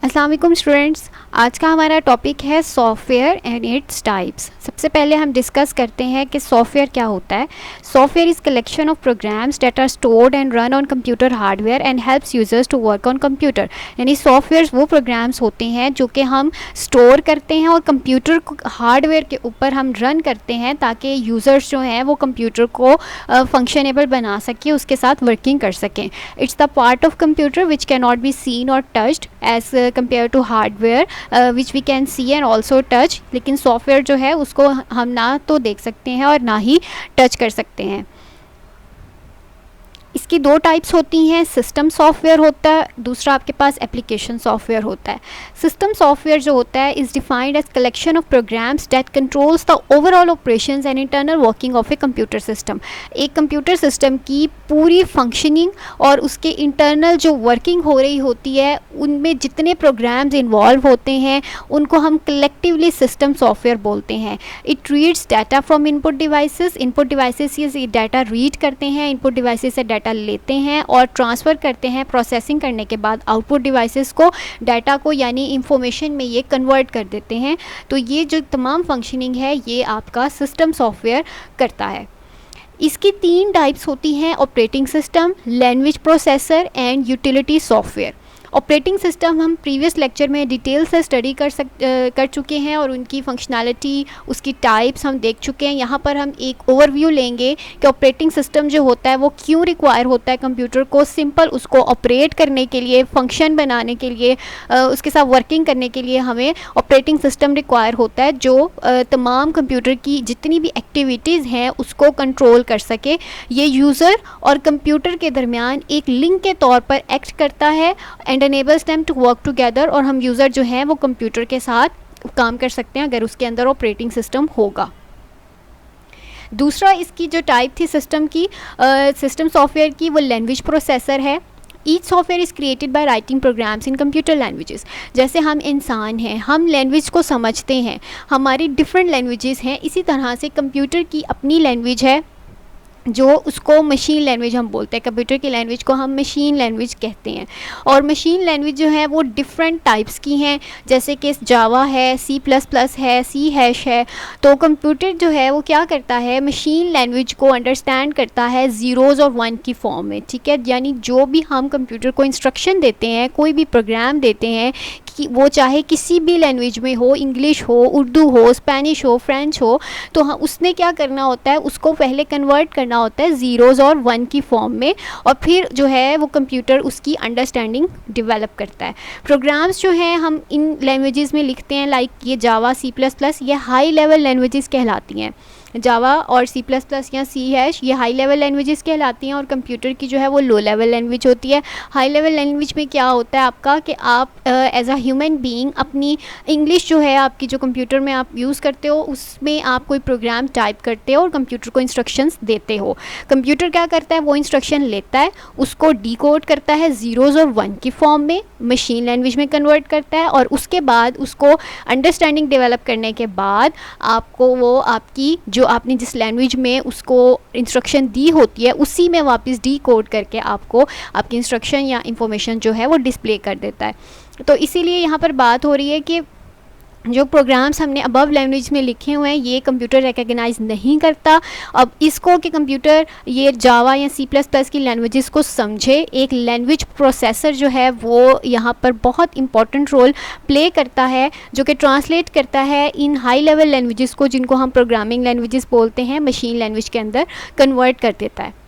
अस्सलाम वालेकुम स्टूडेंट्स। आज का हमारा टॉपिक है सॉफ्टवेयर एंड इट्स टाइप्स। सबसे पहले हम डिस्कस करते हैं कि सॉफ्टवेयर क्या होता है। Software is collection of programs that are stored and run on computer hardware and helps users to work on computer. यानी सॉफ्टवेयर वो प्रोग्राम्स होते हैं जो कि हम स्टोर करते हैं और कंप्यूटर हार्डवेयर के ऊपर हम रन करते हैं ताकि यूज़र्स जो हैं वो कंप्यूटर को फंक्शनेबल बना सकें, उसके साथ वर्किंग कर सकें। It's the part of computer which can not be seen और touched as compare to hardware which we can see and also touch. लेकिन सॉफ्टवेयर जो है उसको हम ना तो देख सकते हैं और ना ही टच कर सकते हैं। इसकी दो टाइप्स होती हैं, सिस्टम सॉफ्टवेयर होता है, दूसरा आपके पास एप्लीकेशन सॉफ्टवेयर होता है। सिस्टम सॉफ्टवेयर जो होता है is defined as collection of programs that controls the overall operations and internal working of a computer system. एक कंप्यूटर सिस्टम की पूरी फंक्शनिंग और उसके इंटरनल जो वर्किंग हो रही होती है उनमें जितने प्रोग्राम्स इन्वॉल्व होते हैं उनको हम कलेक्टिवली सिस्टम सॉफ्टवेयर बोलते हैं। It reads data from input devices. Input devices ये डाटा रीड करते हैं, इनपुट डिवाइसेस से डाटा लेते हैं और ट्रांसफ़र करते हैं। प्रोसेसिंग करने के बाद आउटपुट डिवाइसेस को डाटा को यानी इंफॉर्मेशन में ये कन्वर्ट कर देते हैं। तो ये जो तमाम फंक्शनिंग है ये आपका सिस्टम सॉफ्टवेयर करता है। इसकी तीन टाइप्स होती हैं, operating system, language processor and utility software. Operating system हम प्रीवियस लेक्चर में डिटेल से स्टडी कर चुके हैं और उनकी फंक्शनैलिटी, उसकी टाइप्स हम देख चुके हैं। यहाँ पर हम एक ओवरव्यू लेंगे कि ऑपरेटिंग सिस्टम जो होता है वो क्यों रिक्वायर होता है कंप्यूटर को सिंपल उसको ऑपरेट करने के लिए, फंक्शन बनाने के लिए, उसके साथ वर्किंग करने के लिए हमें ऑपरेटिंग सिस्टम रिक्वायर होता है जो तमाम कंप्यूटर की जितनी भी एक्टिविटीज़ हैं उसको कंट्रोल कर सके। ये यूज़र और कंप्यूटर के दरमियान एक लिंक के तौर पर एक्ट करता है and enables them to work together, और हम यूज़र जो हैं वो कंप्यूटर के साथ काम कर सकते हैं अगर उसके अंदर ऑपरेटिंग सिस्टम होगा। दूसरा इसकी जो टाइप थी सिस्टम की, सिस्टम सॉफ्टवेयर की, वो लैंग्वेज प्रोसेसर है। Each software is created by writing programs in computer languages. जैसे हम इंसान हैं, हम लैंग्वेज को समझते हैं, हमारी डिफरेंट लैंग्वेजेस हैं, इसी तरह से कंप्यूटर की अपनी लैंग्वेज है जो उसको मशीन लैंग्वेज हम बोलते हैं। कंप्यूटर की लैंग्वेज को हम मशीन लैंग्वेज कहते हैं। और मशीन लैंग्वेज जो है वो डिफरेंट टाइप्स की हैं, जैसे कि जावा है, सी प्लस प्लस है, सी हैश है। तो कंप्यूटर जो है वो क्या करता है, मशीन लैंग्वेज को अंडरस्टैंड करता है ज़ीरोज़ और वन की फॉर्म में, ठीक है। यानी जो भी हम कंप्यूटर को इंस्ट्रक्शन देते हैं, कोई भी प्रोग्राम देते हैं कि वो चाहे किसी भी लैंग्वेज में हो, इंग्लिश हो, उर्दू हो, स्पेनिश हो, फ्रेंच हो, तो हाँ उसने क्या करना होता है, उसको पहले कन्वर्ट करना होता है ज़ीरोज़ और वन की फॉर्म में, और फिर जो है वो कंप्यूटर उसकी अंडरस्टैंडिंग डेवलप करता है। प्रोग्राम्स जो हैं हम इन लैंग्वेजेस में लिखते हैं, लाइक ये जावा, सी प्लस प्लस, ये हाई लेवल लैंग्वेजेस कहलाती हैं। जावा और सी प्लस प्लस या सी हैश ये हाई लेवल लैंग्वेजेस कहलाती हैं और कंप्यूटर की जो है वो लो लेवल लैंग्वेज होती है। हाई लेवल लैंग्वेज में क्या होता है आपका कि आप एज अ ह्यूमन बीइंग अपनी इंग्लिश जो है आपकी जो कंप्यूटर में आप यूज़ करते हो उसमें आप कोई प्रोग्राम टाइप करते हो और कंप्यूटर को इंस्ट्रक्शंस देते हो। कंप्यूटर क्या करता है, वो इंस्ट्रक्शन लेता है, उसको डिकोड करता है ज़ीरोज़ और वन की फॉर्म में, मशीन लैंग्वेज में कन्वर्ट करता है, और उसके बाद उसको अंडरस्टैंडिंग डेवलप करने के बाद आपको वो आपकी जो आपने जिस लैंग्वेज में उसको इंस्ट्रक्शन दी होती है उसी में वापस डिकोड करके आपको आपकी इंस्ट्रक्शन या इंफॉर्मेशन जो है वो डिस्प्ले कर देता है। तो इसीलिए यहाँ पर बात हो रही है कि जो प्रोग्राम्स हमने अबव लैंग्वेज में लिखे हुए हैं ये कंप्यूटर रिकग्नाइज नहीं करता। अब इसको कि कंप्यूटर ये जावा या सी प्लस प्लस की लैंग्वेजेस को समझे, एक लैंग्वेज प्रोसेसर जो है वो यहाँ पर बहुत इंपॉर्टेंट रोल प्ले करता है, जो कि ट्रांसलेट करता है इन हाई लेवल लैंग्वेजेस को, जिनको हम प्रोग्रामिंग लैंग्वेजेस बोलते हैं, मशीन लैंग्वेज के अंदर कन्वर्ट कर देता है।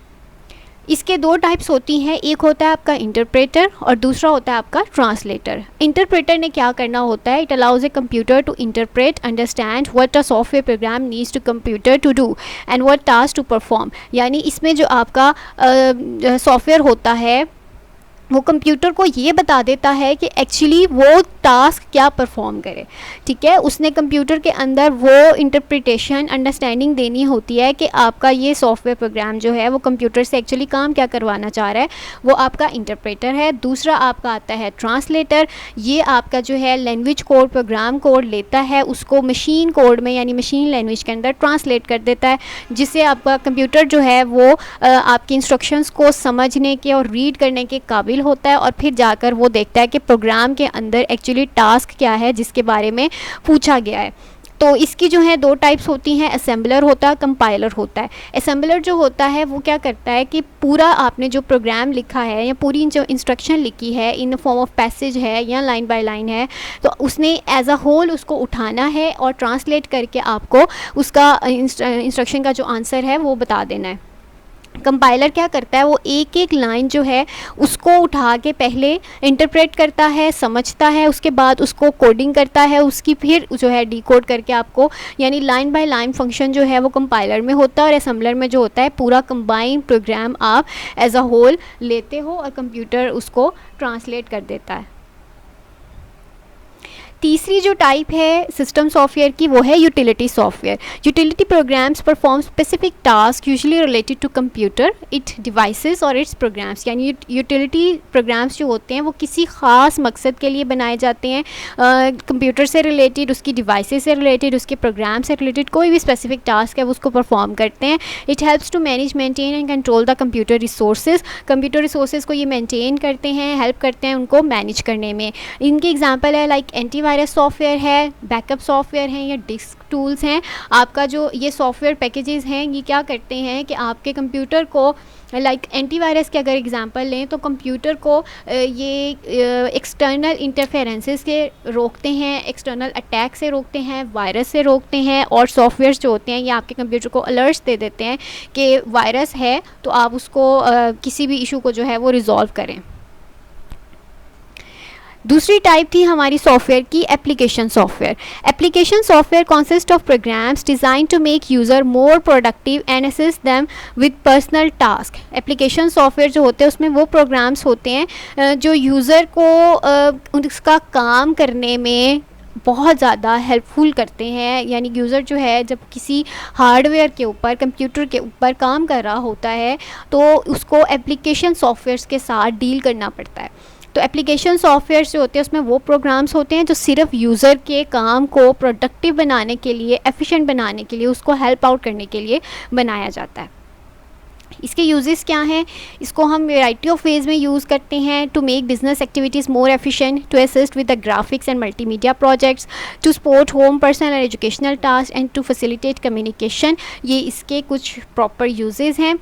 इसके दो टाइप्स होती हैं, एक होता है आपका इंटरप्रेटर और दूसरा होता है आपका ट्रांसलेटर। इंटरप्रेटर ने क्या करना होता है, it allows a computer to interpret, understand what a software program needs to computer to do and what task to perform. यानी इसमें जो आपका सॉफ्टवेयर होता है वो कंप्यूटर को ये बता देता है कि एक्चुअली वो टास्क क्या परफॉर्म करे, ठीक है। उसने कंप्यूटर के अंदर वो इंटरप्रिटेशन अंडरस्टैंडिंग देनी होती है कि आपका ये सॉफ्टवेयर प्रोग्राम जो है वो कंप्यूटर से एक्चुअली काम क्या करवाना चाह रहा है, वो आपका इंटरप्रेटर है। दूसरा आपका आता है ट्रांसलेटर, ये आपका जो है लैंग्वेज कोड, प्रोग्राम कोड लेता है, उसको मशीन कोड में यानी मशीन लैंग्वेज के अंदर ट्रांसलेट कर देता है, जिससे आपका कंप्यूटर जो है वो आपकी इंस्ट्रक्शंस को समझने के और रीड करने के काबिल होता है, और फिर जाकर वो देखता है कि प्रोग्राम के अंदर एक्चुअली टास्क क्या है जिसके बारे में पूछा गया है। तो इसकी जो है दो टाइप्स होती हैं, असेंबलर होता है, कंपाइलर होता है। असेंबलर जो होता है वो क्या करता है कि पूरा आपने जो प्रोग्राम लिखा है या पूरी जो इंस्ट्रक्शन लिखी है इन फॉर्म ऑफ पैसेज है या लाइन बाय लाइन है, तो उसने एज अ होल उसको उठाना है और ट्रांसलेट करके आपको उसका इंस्ट्रक्शन का जो आंसर है वो बता देना है। कंपाइलर क्या करता है, वो एक एक लाइन जो है उसको उठा के पहले इंटरप्रेट करता है, समझता है, उसके बाद उसको कोडिंग करता है, उसकी फिर जो है डिकोड करके आपको, यानी लाइन बाय लाइन फंक्शन जो है वो कंपाइलर में होता है, और असेंबलर में जो होता है पूरा कंबाइन प्रोग्राम आप एज अ होल लेते हो और कंप्यूटर उसको ट्रांसलेट कर देता है। तीसरी जो टाइप है सिस्टम सॉफ्टवेयर की वो है utility software. Utility programs perform specific task usually related to computer, IT devices और इट्स प्रोग्राम्स। यानी यूटिलिटी प्रोग्राम्स जो होते हैं वो किसी ख़ास मकसद के लिए बनाए जाते हैं, कंप्यूटर से रिलेटेड, उसकी डिवाइसेस से रिलेटेड, उसके प्रोग्राम से रिलेटेड कोई भी स्पेसिफिक टास्क है वो उसको परफॉर्म करते हैं। It helps to manage, maintain and control the computer resources. Computer resources को ये मेंटेन करते हैं, हेल्प करते हैं उनको मैनेज करने में। इनके एग्जांपल है लाइक एंटीवायरस सॉफ्टवेयर है, बैकअप सॉफ्टवेयर हैं या डिस्क टूल्स हैं। आपका जो ये सॉफ्टवेयर पैकेजेस हैं ये क्या करते हैं कि आपके कंप्यूटर को, लाइक एंटीवायरस के अगर एग्जांपल लें तो कंप्यूटर को ये एक्सटर्नल इंटरफेरेंसेस से रोकते हैं, एक्सटर्नल अटैक से रोकते हैं, वायरस से रोकते हैं, और सॉफ्टवेयर जो होते हैं ये आपके कंप्यूटर को अलर्ट्स दे देते हैं कि वायरस है, तो आप उसको किसी भी इशू को जो है वो रिजॉल्व करें। दूसरी टाइप थी हमारी सॉफ्टवेयर की application software. Application software consist of programs design to make user more productive and assist them with personal task. Application software जो होते हैं उसमें वो प्रोग्राम्स होते हैं जो यूज़र को उसका काम करने में बहुत ज़्यादा हेल्पफुल करते हैं। यानी यूज़र जो है जब किसी हार्डवेयर के ऊपर, कंप्यूटर के ऊपर काम कर रहा होता है तो उसको एप्लीकेशन सॉफ्टवेयर्स के साथ डील करना पड़ता है। तो एप्लीकेशन सॉफ्टवेयर जो होते हैं उसमें वो प्रोग्राम्स होते हैं जो सिर्फ यूज़र के काम को प्रोडक्टिव बनाने के लिए, एफिशिएंट बनाने के लिए, उसको हेल्प आउट करने के लिए बनाया जाता है। इसके यूजेस क्या हैं, इसको हम वैरायटी ऑफ वेज में यूज़ करते हैं। To make business activities more efficient, to assist with the graphics and multimedia projects, to support home, personal and educational task and to facilitate communication. ये इसके कुछ प्रॉपर यूजेस हैं।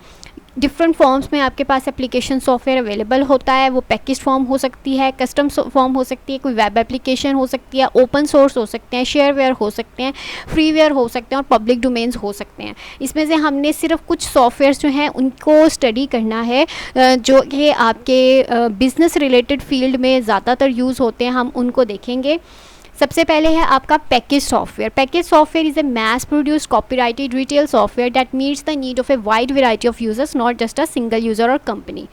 Different forms में आपके पास application software available होता है। वो package form हो सकती है, कस्टम फॉर्म हो सकती है, कोई वेब एप्लीकेशन हो सकती है, ओपन सोर्स हो सकते हैं, शेयरवेयर हो सकते हैं, फ्रीवेयर हो सकते हैं और पब्लिक डोमेन्स हो सकते हैं। इसमें से हमने सिर्फ कुछ सॉफ्टवेयर जो हैं उनको स्टडी करना है जो कि आपके बिज़नेस रिलेटेड फील्ड में ज़्यादातर यूज़ होते हैं, हम उनको देखेंगे। सबसे पहले है आपका package software. Package software is a mass produced copyrighted retail software that meets the need of a wide variety of users, not just a single user और कंपनी।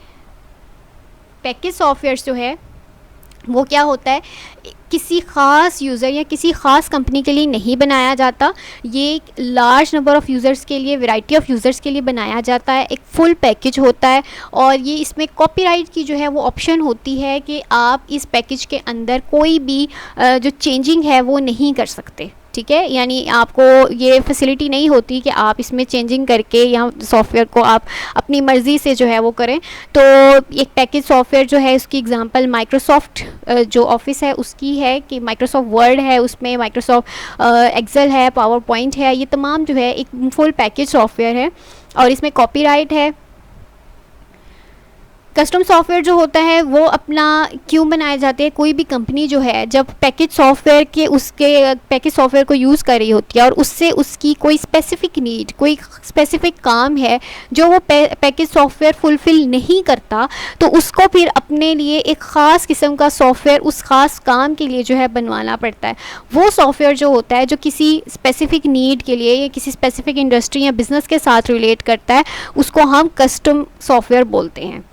पैकेज सॉफ्टवेयर जो है वो क्या होता है, किसी ख़ास यूज़र या किसी ख़ास कंपनी के लिए नहीं बनाया जाता। ये लार्ज नंबर ऑफ़ यूज़र्स के लिए, वैरायटी ऑफ यूज़र्स के लिए बनाया जाता है। एक फुल पैकेज होता है और ये इसमें कॉपीराइट की जो है वो ऑप्शन होती है कि आप इस पैकेज के अंदर कोई भी जो चेंजिंग है वो नहीं कर सकते, ठीक है। यानी आपको ये फैसिलिटी नहीं होती कि आप इसमें चेंजिंग करके या सॉफ्टवेयर को आप अपनी मर्ज़ी से जो है वो करें। तो एक पैकेज सॉफ्टवेयर जो है उसकी एग्जांपल माइक्रोसॉफ्ट जो ऑफिस है उसकी है कि माइक्रोसॉफ्ट वर्ड है, उसमें माइक्रोसॉफ्ट एक्सेल है, पावर पॉइंट है, ये तमाम जो है एक फुल पैकेज सॉफ्टवेयर है और इसमें कॉपीराइट है। कस्टम सॉफ्टवेयर जो होता है वो अपना क्यों बनाए जाते हैं, कोई भी कंपनी जो है जब पैकेज सॉफ्टवेयर के उसके पैकेज सॉफ्टवेयर को यूज़ कर रही होती है और उससे उसकी कोई स्पेसिफिक नीड, कोई स्पेसिफिक काम है जो वो पैकेज सॉफ्टवेयर फुलफ़िल नहीं करता, तो उसको फिर अपने लिए एक ख़ास किस्म का सॉफ्टवेयर उस ख़ास काम के लिए जो है बनवाना पड़ता है। वो सॉफ्टवेयर जो होता है जो किसी स्पेसिफिक नीड के लिए या किसी स्पेसिफिक इंडस्ट्री या बिज़नेस के साथ रिलेट करता है, उसको हम कस्टम सॉफ्टवेयर बोलते हैं।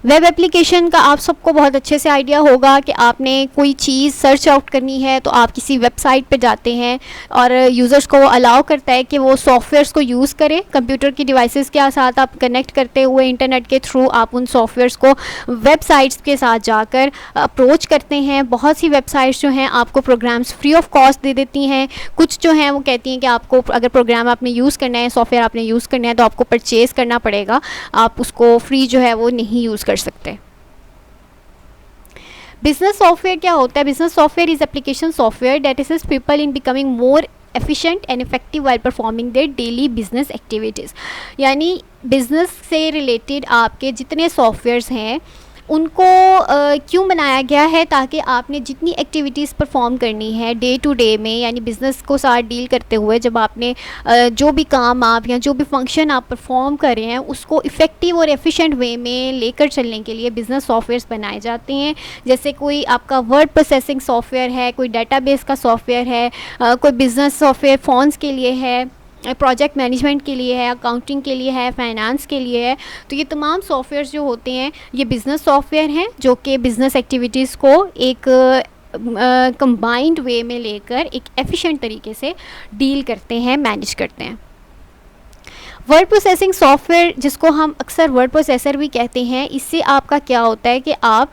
वेब एप्लीकेशन का आप सबको बहुत अच्छे से आइडिया होगा कि आपने कोई चीज़ सर्च आउट करनी है तो आप किसी वेबसाइट पे जाते हैं और यूज़र्स को वो अलाउ करता है कि वो सॉफ्टवेयर्स को यूज़ करें। कंप्यूटर की डिवाइसेस के साथ आप कनेक्ट करते हुए इंटरनेट के थ्रू आप उन सॉफ्टवेयर्स को वेबसाइट्स के साथ जाकर अप्रोच करते हैं। बहुत सी वेबसाइट्स जो हैं आपको प्रोग्राम्स फ्री ऑफ कॉस्ट दे देती हैं। कुछ जो हैं वो कहती हैं कि आपको अगर प्रोग्राम आपने यूज़ करना है, सॉफ्टवेयर आपने यूज़ करना है तो आपको परचेज़ करना पड़ेगा, आप उसको फ्री जो है वो नहीं यूज़ कर सकते। बिजनेस सॉफ्टवेयर क्या होता है? Business software is application software that assist people in becoming more efficient and effective while performing their daily business activities. यानी बिजनेस से रिलेटेड आपके जितने सॉफ्टवेयर्स हैं उनको क्यों बनाया गया है, ताकि आपने जितनी एक्टिविटीज़ परफॉर्म करनी है डे टू डे में, यानी बिज़नेस को साथ डील करते हुए जब आपने जो भी काम आप या जो भी फंक्शन आप परफॉर्म कर रहे हैं उसको इफ़ेक्टिव और एफिशिएंट वे में लेकर चलने के लिए बिज़नेस सॉफ्टवेयर्स बनाए जाते हैं। जैसे कोई आपका वर्ड प्रोसेसिंग सॉफ्टवेयर है, कोई डेटाबेस का सॉफ्टवेयर है, कोई बिज़नेस सॉफ्टवेयर फ़ोन्स के लिए है, प्रोजेक्ट मैनेजमेंट के लिए है, अकाउंटिंग के लिए है, फाइनेंस के लिए है। तो ये तमाम सॉफ्टवेयर्स जो होते हैं ये बिज़नेस सॉफ्टवेयर हैं जो कि बिज़नेस एक्टिविटीज़ को एक कंबाइंड वे में लेकर एक एफिशिएंट तरीके से डील करते हैं, मैनेज करते हैं। वर्ड प्रोसेसिंग सॉफ्टवेयर, जिसको हम अक्सर वर्ड प्रोसेसर भी कहते हैं, इससे आपका क्या होता है कि आप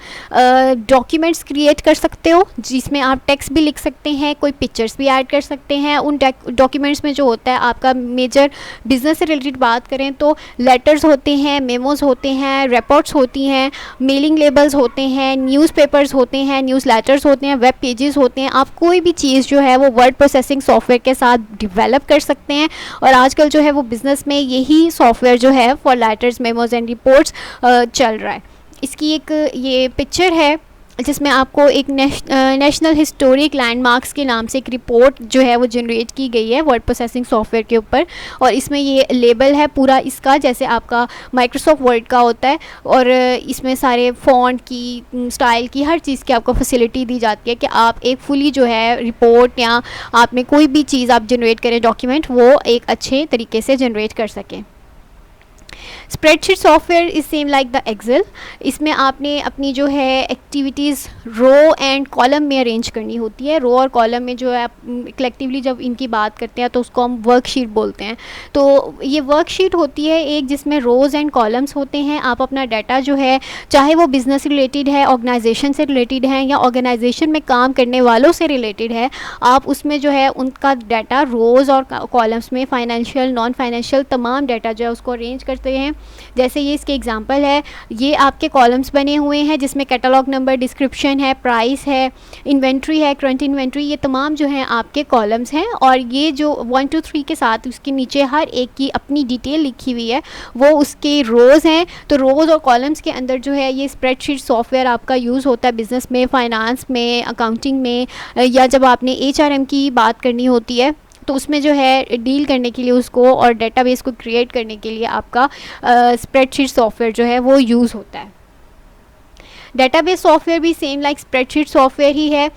डॉक्यूमेंट्स क्रिएट कर सकते हो जिसमें आप टेक्स्ट भी लिख सकते हैं, कोई पिक्चर्स भी ऐड कर सकते हैं। उन डॉक्यूमेंट्स में जो होता है आपका मेजर बिजनेस से रिलेटेड बात करें तो लेटर्स होते हैं, मेमोज होते हैं, रिपोर्ट्स होती हैं, मेलिंग लेबल्स होते हैं, न्यूज़पेपर्स होते हैं, न्यूज़ लेटर्स होते हैं, वेब पेजेस होते हैं। आप कोई भी चीज़ जो है वो वर्ड प्रोसेसिंग सॉफ्टवेयर के साथ डेवलप कर सकते हैं। और आजकल जो है वो बिज़नेस में यही सॉफ्टवेयर जो है for letters, memos and reports चल रहा है। इसकी एक ये पिक्चर है जिसमें आपको एक नेशनल हिस्टोरिक लैंडमार्क्स के नाम से एक रिपोर्ट जो है वो जनरेट की गई है वर्ड प्रोसेसिंग सॉफ्टवेयर के ऊपर। और इसमें ये लेबल है पूरा इसका, जैसे आपका माइक्रोसॉफ्ट वर्ड का होता है, और इसमें सारे फ़ॉन्ट की, स्टाइल की, हर चीज़ की आपको फैसिलिटी दी जाती है कि आप एक फुली जो है रिपोर्ट या आपने कोई भी चीज़ आप जनरेट करें, डॉक्यूमेंट, वो एक अच्छे तरीके से जनरेट कर सकें। Spreadsheet software is same like the Excel. इसमें आपने अपनी जो है एक्टिविटीज़ रो एंड कॉलम में अरेंज करनी होती है। रो और कॉलम में जो है आप कलेक्टिवली जब इनकी बात करते हैं तो उसको हम वर्कशीट बोलते हैं। तो ये वर्कशीट होती है एक, जिसमें रोज़ एंड कॉलम्स होते हैं। आप अपना डाटा जो है, चाहे वो बिज़नेस रिलेटेड है, ऑर्गेनाइजेशन से रिलेटेड है या ऑर्गेनाइजेशन में काम करने वालों से रिलेटेड है, आप उसमें जो है उनका डाटा रोज़ और कॉलम्स में फाइनेंशियल, नॉन फाइनेंशियल तमाम डाटा जो है उसको अरेंज करते हैं। जैसे ये इसके एग्जांपल है, ये आपके कॉलम्स बने हुए हैं जिसमें कैटलॉग नंबर, डिस्क्रिप्शन है, प्राइस है, इन्वेंट्री है, करंट इन्वेंट्री, ये तमाम जो हैं आपके कॉलम्स हैं। और ये जो 1 2 3 के साथ उसके नीचे हर एक की अपनी डिटेल लिखी हुई है, वो उसके रोज़ हैं। तो रोज़ और कॉलम्स के अंदर जो है ये स्प्रेडशीट सॉफ्टवेयर आपका यूज़ होता है बिज़नेस में, फाइनेंस में, अकाउंटिंग में, या जब आपने HRM की बात करनी होती है तो उसमें जो है डील करने के लिए उसको और डेटाबेस को क्रिएट करने के लिए आपका स्प्रेडशीट सॉफ्टवेयर जो है वो यूज़ होता है। डेटाबेस सॉफ्टवेयर भी सेम लाइक स्प्रेडशीट सॉफ्टवेयर ही है।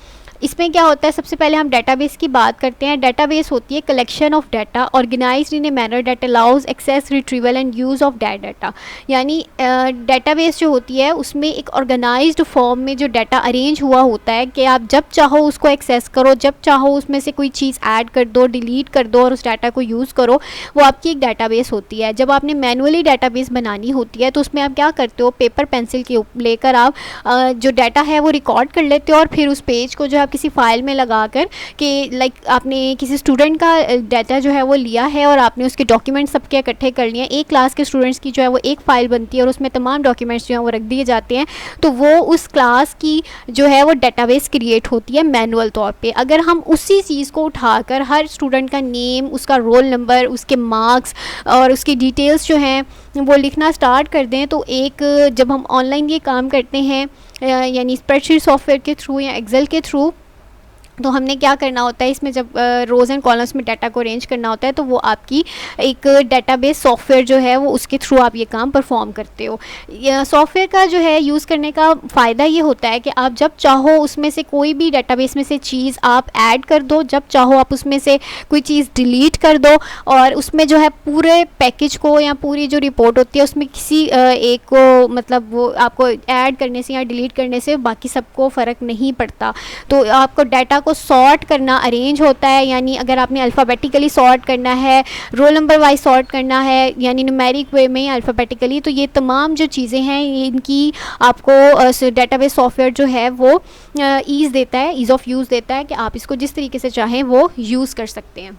इसमें क्या होता है, सबसे पहले हम डेटाबेस की बात करते हैं। डेटाबेस होती है collection of data organized in a manner that allows access, retrieval and use of that data. यानी डेटाबेस जो होती है उसमें एक ऑर्गेनाइज्ड फॉर्म में जो डाटा अरेंज हुआ होता है कि आप जब चाहो उसको एक्सेस करो, जब चाहो उसमें से कोई चीज़ ऐड कर दो, डिलीट कर दो और उस डाटा को यूज़ करो, वो आपकी एक डेटाबेस होती है। जब आपने मैनुअली डेटाबेस बनानी होती है तो उसमें आप क्या करते हो, पेपर पेंसिल के लेकर आप जो डाटा है वो रिकॉर्ड कर लेते हो और फिर उस पेज को जो किसी फाइल में लगाकर कि लाइक आपने किसी स्टूडेंट का डाटा जो है वो लिया है और आपने उसके डॉक्यूमेंट्स सबके इकट्ठे कर लिए हैं। एक क्लास के स्टूडेंट्स की जो है वो एक फ़ाइल बनती है और उसमें तमाम डॉक्यूमेंट्स जो हैं वो रख दिए जाते हैं। तो वो उस क्लास की जो है वो डेटाबेस क्रिएट होती है मैनुअल तौर पे। अगर हम उसी चीज़ को उठाकर हर स्टूडेंट का नेम, उसका रोल नंबर, उसके मार्क्स और उसकी डिटेल्स जो हैं वो लिखना स्टार्ट कर दें, तो एक जब हम ऑनलाइन ये काम करते हैं यानी स्प्रेडशीट सॉफ्टवेयर के थ्रू या एक्सेल के थ्रू, तो हमने क्या करना होता है इसमें, जब रोज़ एंड कॉलम्स में डाटा को अरेंज करना होता है तो वो आपकी एक डेटाबेस सॉफ्टवेयर जो है वो उसके थ्रू आप ये काम परफॉर्म करते हो। सॉफ्टवेयर का जो है यूज़ करने का फ़ायदा ये होता है कि आप जब चाहो उसमें से कोई भी डेटाबेस में से चीज़ आप ऐड कर दो, जब चाहो आप उसमें से कोई चीज़ डिलीट कर दो, और उसमें जो है पूरे पैकेज को या पूरी जो रिपोर्ट होती है उसमें किसी एक को मतलब वो आपको ऐड करने से या डिलीट करने से बाकी सबको फ़र्क नहीं पड़ता। तो आपको डाटा को सॉर्ट करना अरेंज होता है, यानी अगर आपने अल्फ़ाबेटिकली सॉर्ट करना है, रोल नंबर वाइज सॉर्ट करना है, यानी न्यूमेरिक वे में अल्फ़ाबेटिकली, तो ये तमाम जो चीज़ें हैं इनकी आपको डेटाबेस सॉफ्टवेयर जो है वो ईज़ ऑफ यूज़ देता है कि आप इसको जिस तरीके से चाहें वो यूज़ कर सकते हैं।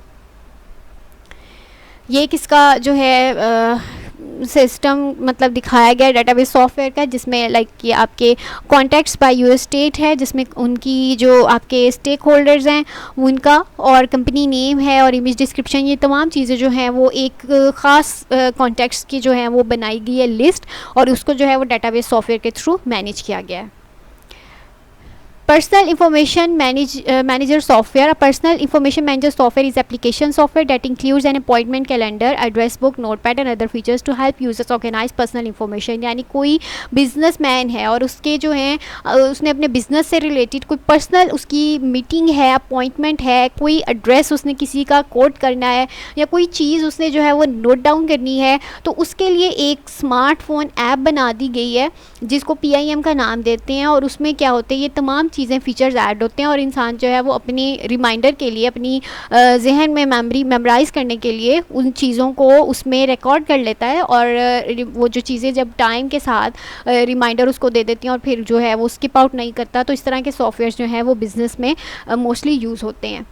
ये किसका जो है सिस्टम मतलब दिखाया गया डेटाबेस सॉफ्टवेयर का, जिसमें लाइक ये आपके कॉन्टैक्ट्स बाय यूएस स्टेट है, जिसमें उनकी जो आपके स्टेक होल्डर्स हैं उनका और कंपनी नेम है और इमेज डिस्क्रिप्शन, ये तमाम चीज़ें जो हैं वो एक ख़ास कॉन्टैक्ट्स की जो है वो बनाई गई है लिस्ट, और उसको जो है वो डेटाबेस सॉफ्टवेयर के थ्रू मैनेज किया गया है। Personal Information Manager software. A personal information manager software is application software that includes an appointment calendar, address book, notepad and other features to help users organize personal information. यानी कोई businessman है और उसके जो हैं उसने अपने बिजनेस से रिलेटेड कोई पर्सनल उसकी मीटिंग है, अपॉइंटमेंट है, कोई एड्रेस उसने किसी का कोड करना है या कोई चीज़ उसने जो है वो नोट डाउन करनी है, तो उसके लिए एक स्मार्टफोन ऐप बना दी गई है जिसको PIM का नाम देते हैं। और उसमें क्या होते हैं, ये तमाम चीज़ें फीचर्स ऐड होते हैं और इंसान जो है वो अपनी रिमाइंडर के लिए, अपनी जहन में मेमोराइज़ करने के लिए उन चीज़ों को उसमें रिकॉर्ड कर लेता है, और वो जो चीज़ें जब टाइम के साथ रिमाइंडर उसको दे देती हैं और फिर जो है वो स्किप आउट नहीं करता। तो इस तरह के सॉफ्टवेयर जो हैं वो बिज़नेस में मोस्टली यूज़ होते हैं।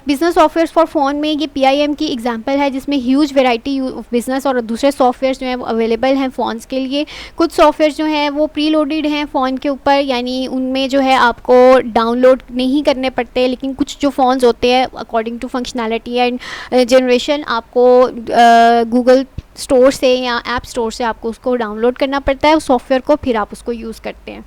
बिज़नेस सॉफ्टवेयर फॉर फ़ोन में ये PIM की एग्जांपल है, जिसमें ह्यूज वैरायटी ऑफ बिज़नेस और दूसरे सॉफ्टवेयर जो हैं वो अवेलेबल हैं फ़ोन्स के लिए। कुछ सॉफ्टवेयर जो हैं वो प्री लोडेड हैं फ़ोन के ऊपर, यानी उनमें जो है आपको डाउनलोड नहीं करने पड़ते, लेकिन कुछ जो फ़ोन्स होते हैं according to functionality and generation आपको गूगल स्टोर से या ऐप स्टोर से आपको उसको डाउनलोड करना पड़ता है उस सॉफ्टवेयर को, फिर आप उसको यूज़ करते हैं।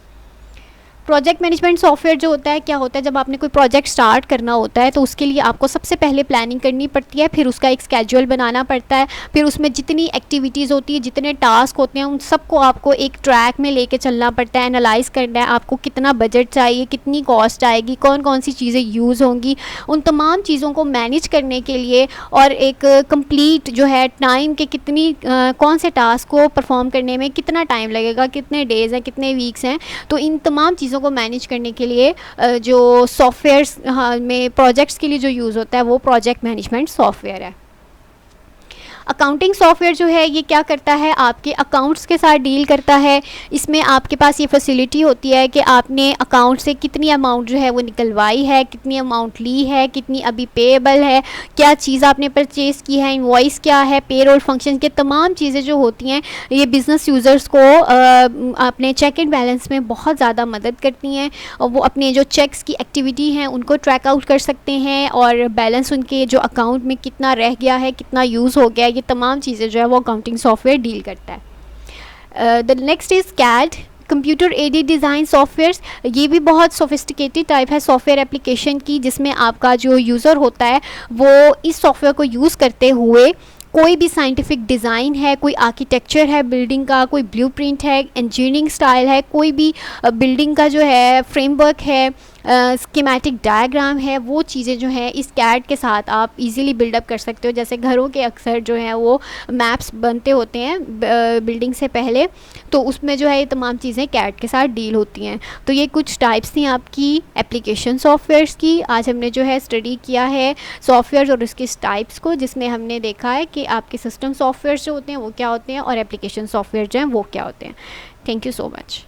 प्रोजेक्ट मैनेजमेंट सॉफ्टवेयर जो होता है, क्या होता है, जब आपने कोई प्रोजेक्ट स्टार्ट करना होता है तो उसके लिए आपको सबसे पहले प्लानिंग करनी पड़ती है, फिर उसका एक स्केड्यूल बनाना पड़ता है, फिर उसमें जितनी एक्टिविटीज़ होती है, जितने टास्क होते हैं, उन सबको आपको एक ट्रैक में लेके चलना पड़ता है, एनालाइज़ करना है आपको कितना बजट चाहिए, कितनी कॉस्ट आएगी, कौन कौन सी चीज़ें यूज़ होंगी, उन तमाम चीज़ों को मैनेज करने के लिए, और एक कंप्लीट जो है टाइम के कितनी कौन से टास्क को परफॉर्म करने में कितना टाइम लगेगा, कितने डेज़ हैं, कितने वीक्स हैं, तो इन तमाम चीज़ों को मैनेज करने के लिए जो सॉफ्टवेयर्स में प्रोजेक्ट्स के लिए जो यूज़ होता है वो प्रोजेक्ट मैनेजमेंट सॉफ्टवेयर है। अकाउंटिंग सॉफ्टवेयर जो है ये क्या करता है, आपके अकाउंट्स के साथ डील करता है। इसमें आपके पास ये फैसिलिटी होती है कि आपने अकाउंट से कितनी अमाउंट जो है वो निकलवाई है, कितनी अमाउंट ली है, कितनी अभी पेएबल है, क्या चीज़ आपने परचेज़ की है, इनवॉइस क्या है, पेरोल फंक्शन के तमाम चीज़ें जो होती हैं ये बिज़नेस यूज़र्स को अपने चेक एंड बैलेंस में बहुत ज़्यादा मदद करती हैं। और वो अपने जो चेक्स की एक्टिविटी हैं उनको ट्रैक आउट कर सकते हैं, और बैलेंस उनके जो अकाउंट में कितना रह गया है, कितना यूज़ हो गया, ये तमाम चीज़ें जो है वो अकाउंटिंग सॉफ्टवेयर डील करता है। The next is CAD, computer aided design softwares. ये भी बहुत सोफिस्टिकेटेड टाइप है सॉफ्टवेयर एप्लीकेशन की, जिसमें आपका जो यूज़र होता है वो इस सॉफ्टवेयर को यूज़ करते हुए कोई भी साइंटिफिक डिज़ाइन है, कोई आर्किटेक्चर है बिल्डिंग का, कोई ब्लूप्रिंट है, इंजीनियरिंग स्टाइल है, कोई भी बिल्डिंग का जो है फ्रेमवर्क है, स्कीमेटिक डायग्राम है, वो चीज़ें जो हैं इस CAD के साथ आप इजीली बिल्डअप कर सकते हो। जैसे घरों के अक्सर जो हैं वो मैप्स बनते होते हैं बिल्डिंग से पहले, तो उसमें जो है ये तमाम चीज़ें CAD के साथ डील होती हैं। तो ये कुछ टाइप्स थी आपकी एप्लीकेशन सॉफ्टवेयर्स की। आज हमने जो है स्टडी किया है सॉफ्टवेयर और उसके टाइप्स को, जिसमें हमने देखा है कि आपके सिस्टम सॉफ्टवेयर जो होते हैं वो क्या होते हैं और एप्लीकेशन सॉफ्टवेयर जो हैं वो क्या होते हैं। Thank you so much.